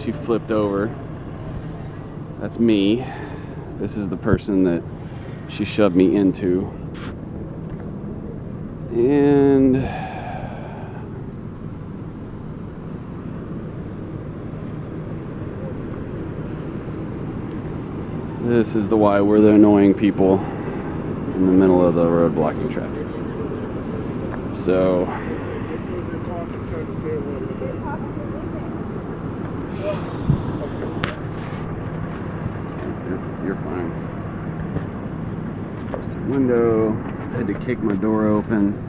she flipped over. That's me. This is the person that she shoved me into. And this is the why we're the annoying people in the middle of the road blocking traffic. So you're fine. Close the window. I had to kick my door open.